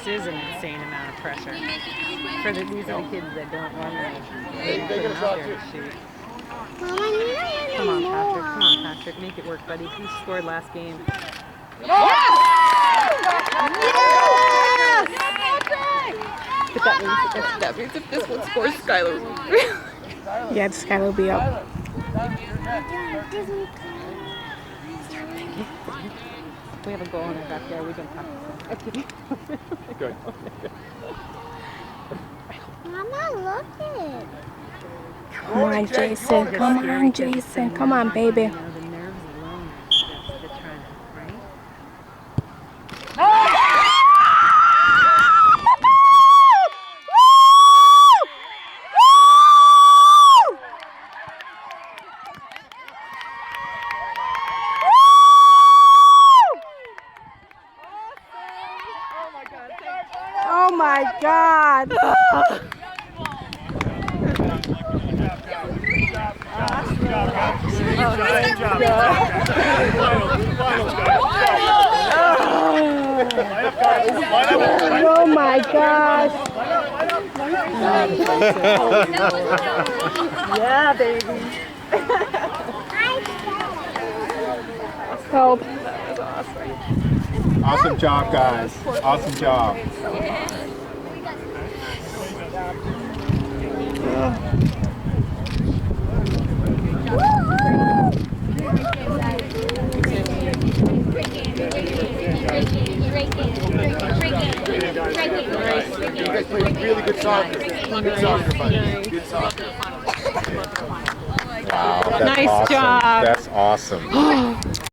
This is an insane amount of pressure. These are the kids that don't normally put them out there to shoot. Come on, Patrick. Come on, Patrick. Make it work, buddy. Who scored last game? Yes! Yes! But that means if this one scores, Skylar will. Yeah, Skylar will be up. We have a goal in our backyard. We've been practicing. Good. Mama, look it. Come on, Jason. Come on, Jason. Come on, baby. The nerves alone that trying to, right? Oh my God! Oh my gosh! Yeah, baby. Help. Awesome job, guys. Awesome job. You guys played really good soccer. Good soccer, buddy. Good soccer. Wow, that's Nice awesome. job. That's awesome.